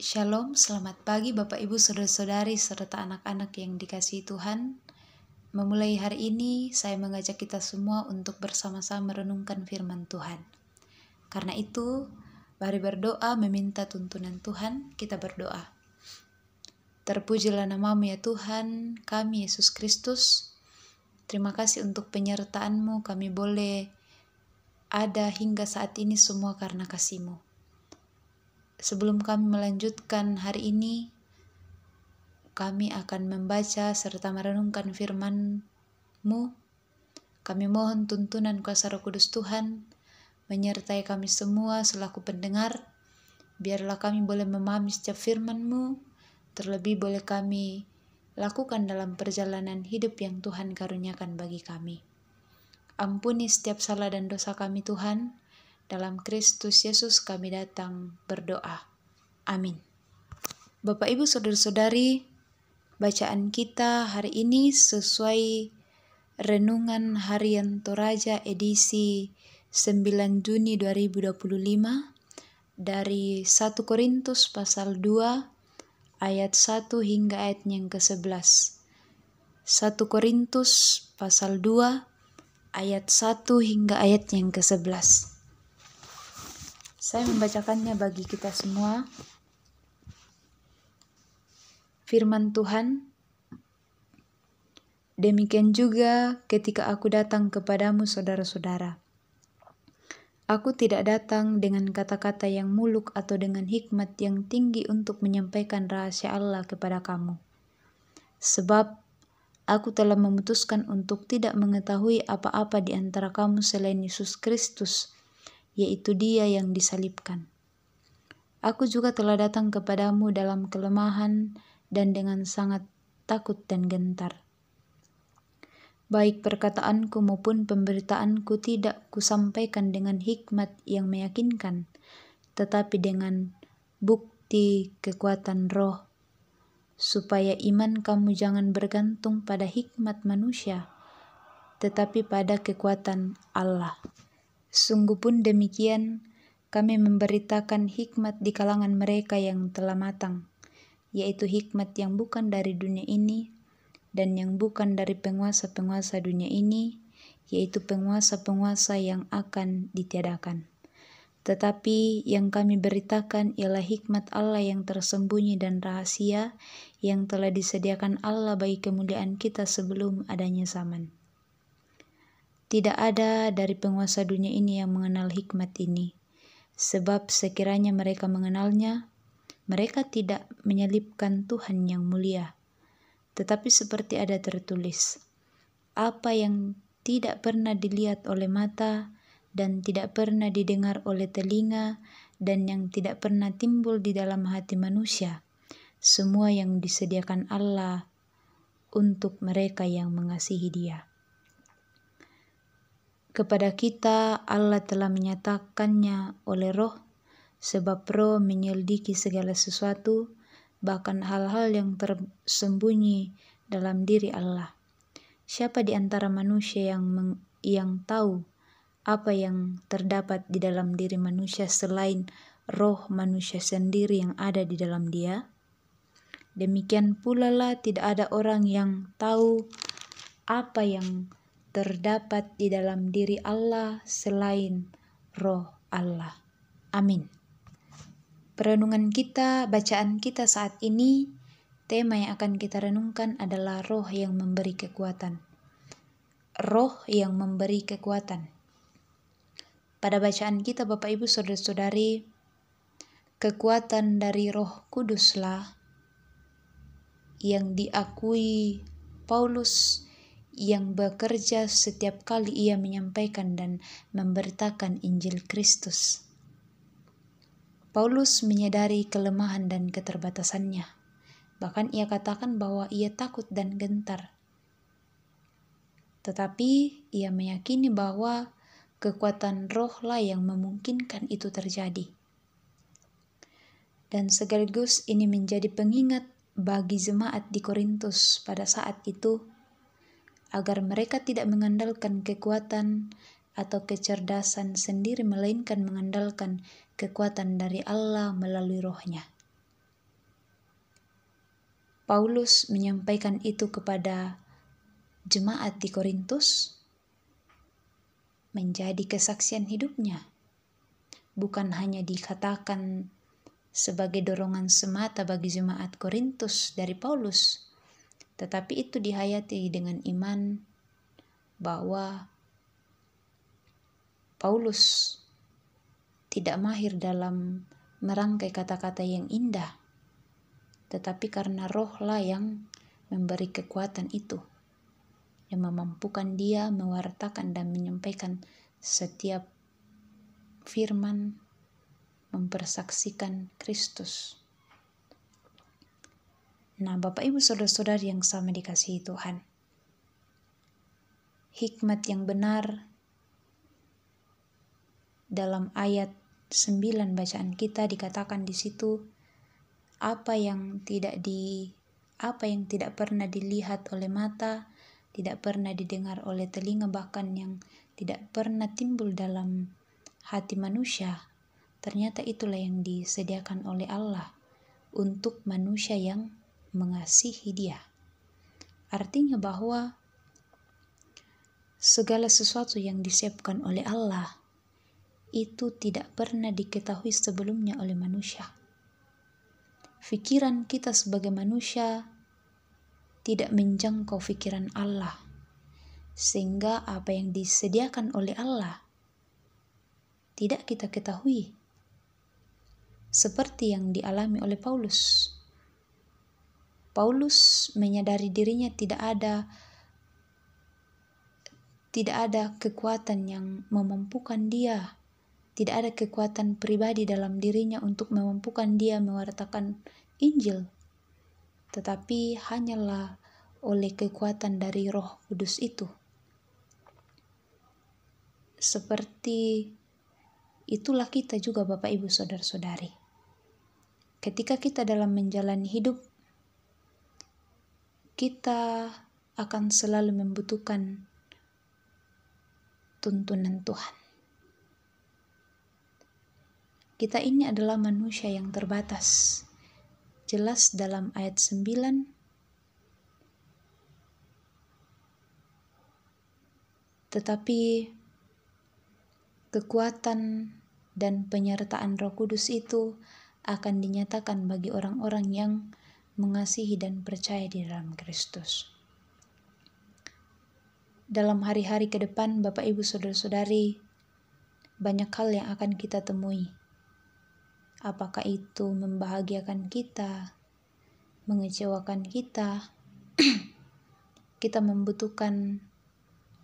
Shalom, selamat pagi Bapak Ibu Saudara-saudari serta anak-anak yang dikasihi Tuhan. Memulai hari ini saya mengajak kita semua untuk bersama-sama merenungkan firman Tuhan. Karena itu, mari berdoa meminta tuntunan Tuhan. Kita berdoa. Terpujilah namamu ya Tuhan, kami Yesus Kristus. Terima kasih untuk penyertaan-Mu, kami boleh ada hingga saat ini semua karena kasih-Mu. Sebelum kami melanjutkan hari ini, kami akan membaca serta merenungkan firman-Mu. Kami mohon tuntunan kuasa Roh Kudus Tuhan menyertai kami semua selaku pendengar. Biarlah kami boleh memahami setiap firman-Mu, terlebih boleh kami lakukan dalam perjalanan hidup yang Tuhan karuniakan bagi kami. Ampuni setiap salah dan dosa kami Tuhan. Dalam Kristus Yesus kami datang berdoa. Amin. Bapak Ibu Saudara-saudari, bacaan kita hari ini sesuai Renungan Harian Toraja edisi 9 Juni 2025 dari 1 Korintus pasal 2 ayat 1 hingga ayat yang ke-11. 1 Korintus pasal 2 ayat 1 hingga ayat yang ke-11. Saya membacakannya bagi kita semua. Firman Tuhan, demikian juga ketika aku datang kepadamu saudara-saudara. Aku tidak datang dengan kata-kata yang muluk atau dengan hikmat yang tinggi untuk menyampaikan rahasia Allah kepada kamu. Sebab aku telah memutuskan untuk tidak mengetahui apa-apa di antara kamu selain Yesus Kristus, yaitu Dia yang disalibkan. Aku juga telah datang kepadamu dalam kelemahan dan dengan sangat takut dan gentar. Baik perkataanku maupun pemberitaanku tidak kusampaikan dengan hikmat yang meyakinkan, tetapi dengan bukti kekuatan Roh, supaya iman kamu jangan bergantung pada hikmat manusia, tetapi pada kekuatan Allah. Sungguh pun demikian, kami memberitakan hikmat di kalangan mereka yang telah matang, yaitu hikmat yang bukan dari dunia ini, dan yang bukan dari penguasa-penguasa dunia ini, yaitu penguasa-penguasa yang akan ditiadakan. Tetapi yang kami beritakan ialah hikmat Allah yang tersembunyi dan rahasia, yang telah disediakan Allah bagi kemuliaan kita sebelum adanya zaman. Tidak ada dari penguasa dunia ini yang mengenal hikmat ini, sebab sekiranya mereka mengenalnya, mereka tidak menyalibkan Tuhan yang mulia. Tetapi seperti ada tertulis, apa yang tidak pernah dilihat oleh mata, dan tidak pernah didengar oleh telinga, dan yang tidak pernah timbul di dalam hati manusia, semua yang disediakan Allah untuk mereka yang mengasihi Dia. Kepada kita Allah telah menyatakannya oleh Roh, sebab Roh menyelidiki segala sesuatu, bahkan hal-hal yang tersembunyi dalam diri Allah. Siapa di antara manusia yang tahu apa yang terdapat di dalam diri manusia selain roh manusia sendiri yang ada di dalam dia? Demikian pula lah tidak ada orang yang tahu apa yang terdapat di dalam diri Allah selain roh Allah. Amin. Perenungan kita, bacaan kita saat ini, tema yang akan kita renungkan adalah roh yang memberi kekuatan. Roh yang memberi kekuatan. Pada bacaan kita Bapak Ibu Saudara-saudari, kekuatan dari Roh Kuduslah yang diakui Paulus yang bekerja setiap kali ia menyampaikan dan memberitakan Injil Kristus. Paulus menyadari kelemahan dan keterbatasannya. Bahkan ia katakan bahwa ia takut dan gentar. Tetapi ia meyakini bahwa kekuatan rohlah yang memungkinkan itu terjadi. Dan sekaligus ini menjadi pengingat bagi jemaat di Korintus pada saat itu, agar mereka tidak mengandalkan kekuatan atau kecerdasan sendiri, melainkan mengandalkan kekuatan dari Allah melalui rohnya. Paulus menyampaikan itu kepada jemaat di Korintus menjadi kesaksian hidupnya. Bukan hanya dikatakan sebagai dorongan semata bagi jemaat Korintus dari Paulus, tetapi itu dihayati dengan iman bahwa Paulus tidak mahir dalam merangkai kata-kata yang indah, tetapi karena rohlah yang memberi kekuatan itu, yang memampukan dia mewartakan dan menyampaikan setiap firman, mempersaksikan Kristus. Nah, Bapak Ibu Saudara-saudari yang sama dikasihi Tuhan, hikmat yang benar dalam ayat 9 bacaan kita dikatakan di situ, apa yang tidak pernah dilihat oleh mata, tidak pernah didengar oleh telinga, bahkan yang tidak pernah timbul dalam hati manusia, ternyata itulah yang disediakan oleh Allah untuk manusia yang mengasihi Dia. Artinya bahwa segala sesuatu yang disiapkan oleh Allah itu tidak pernah diketahui sebelumnya oleh manusia. Pikiran kita sebagai manusia tidak menjangkau pikiran Allah, sehingga apa yang disediakan oleh Allah tidak kita ketahui. Seperti yang dialami oleh Paulus. Paulus menyadari dirinya tidak ada kekuatan yang memampukan dia, tidak ada kekuatan pribadi dalam dirinya untuk memampukan dia mewartakan Injil, tetapi hanyalah oleh kekuatan dari Roh Kudus itu. Seperti itulah kita juga, Bapak Ibu Saudara-saudari. Ketika kita dalam menjalani hidup, kita akan selalu membutuhkan tuntunan Tuhan. Kita ini adalah manusia yang terbatas. Jelas dalam ayat 9, tetapi kekuatan dan penyertaan Roh Kudus itu akan dinyatakan bagi orang-orang yang mengasihi dan percaya di dalam Kristus. Dalam hari-hari ke depan, Bapak Ibu Saudara-saudari, banyak hal yang akan kita temui. Apakah itu membahagiakan kita, mengecewakan kita, kita membutuhkan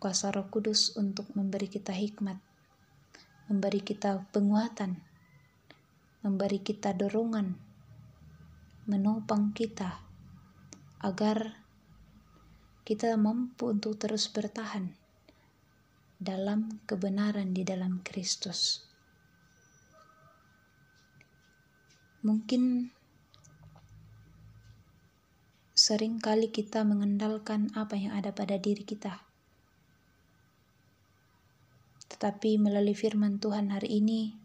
kuasa Roh Kudus untuk memberi kita hikmat, memberi kita penguatan, memberi kita dorongan, menopang kita, agar kita mampu untuk terus bertahan dalam kebenaran di dalam Kristus. Mungkin sering kali kita mengandalkan apa yang ada pada diri kita. Tetapi melalui firman Tuhan hari ini,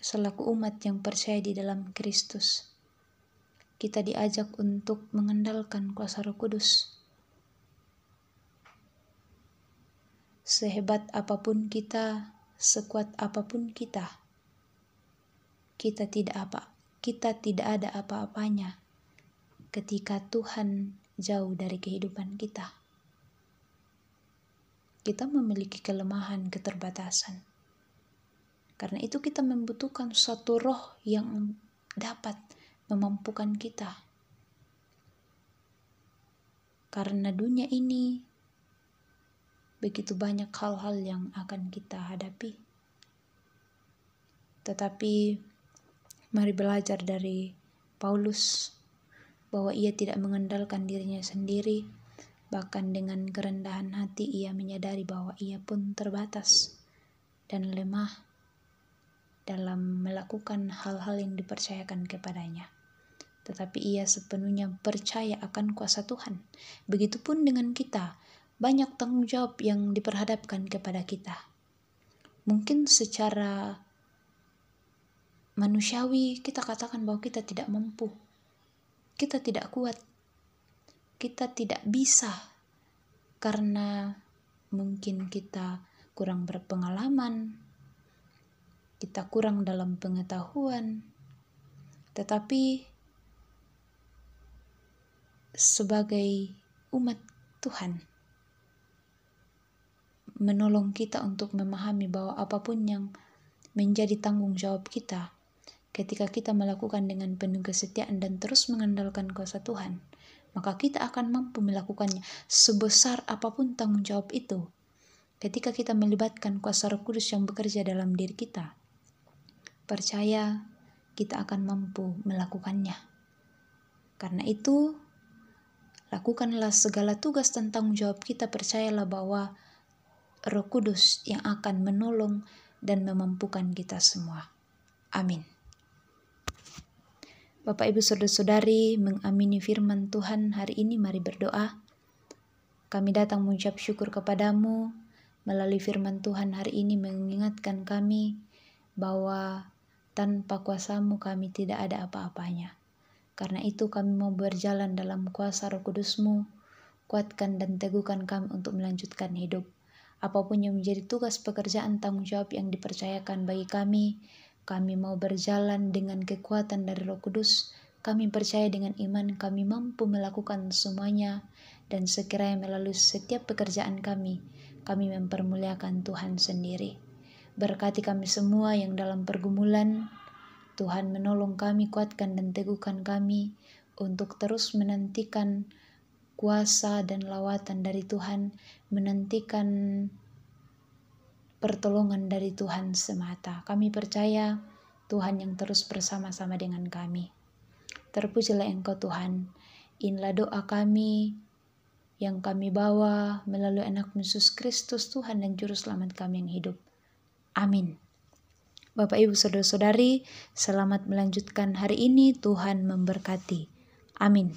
selaku umat yang percaya di dalam Kristus, kita diajak untuk mengandalkan kuasa Roh Kudus. Sehebat apapun kita, sekuat apapun kita tidak ada apa-apanya ketika Tuhan jauh dari kehidupan kita. Kita memiliki kelemahan, keterbatasan. Karena itu kita membutuhkan suatu roh yang dapat memampukan kita. Karena dunia ini begitu banyak hal-hal yang akan kita hadapi. Tetapi mari belajar dari Paulus bahwa ia tidak mengandalkan dirinya sendiri, bahkan dengan kerendahan hati ia menyadari bahwa ia pun terbatas dan lemah dalam melakukan hal-hal yang dipercayakan kepadanya. Tetapi ia sepenuhnya percaya akan kuasa Tuhan. Begitupun dengan kita, banyak tanggung jawab yang diperhadapkan kepada kita. Mungkin secara manusiawi kita katakan bahwa kita tidak mampu. kita tidak kuat, kita tidak bisa, karena mungkin kita kurang berpengalaman, kita kurang dalam pengetahuan. Tetapi sebagai umat Tuhan, menolong kita untuk memahami bahwa apapun yang menjadi tanggung jawab kita, ketika kita melakukan dengan penuh kesetiaan dan terus mengandalkan kuasa Tuhan, maka kita akan mampu melakukannya sebesar apapun tanggung jawab itu. Ketika kita melibatkan kuasa Roh Kudus yang bekerja dalam diri kita, percaya kita akan mampu melakukannya. Karena itu, lakukanlah segala tugas dan tanggung jawab kita, percayalah bahwa Roh Kudus yang akan menolong dan memampukan kita semua. Amin. Bapak Ibu Saudara-saudari, mengamini firman Tuhan hari ini, mari berdoa. Kami datang mengucap syukur kepadamu melalui firman Tuhan hari ini, mengingatkan kami bahwa tanpa kuasa-Mu kami tidak ada apa-apanya. Karena itu kami mau berjalan dalam kuasa Roh Kudus-Mu. Kuatkan dan teguhkan kami untuk melanjutkan hidup. Apapun yang menjadi tugas pekerjaan tanggung jawab yang dipercayakan bagi kami mau berjalan dengan kekuatan dari Roh Kudus. Kami percaya dengan iman kami mampu melakukan semuanya, dan sekiranya melalui setiap pekerjaan kami mempermuliakan Tuhan sendiri. Berkati kami semua yang dalam pergumulan. Tuhan menolong kami, kuatkan dan teguhkan kami untuk terus menantikan kuasa dan lawatan dari Tuhan, menantikan pertolongan dari Tuhan semata. Kami percaya Tuhan yang terus bersama-sama dengan kami. Terpujilah Engkau Tuhan. Inilah doa kami yang kami bawa melalui anak Yesus Kristus, Tuhan dan Juru Selamat kami yang hidup. Amin. Bapak Ibu Saudara-saudari, selamat melanjutkan hari ini. Tuhan memberkati. Amin.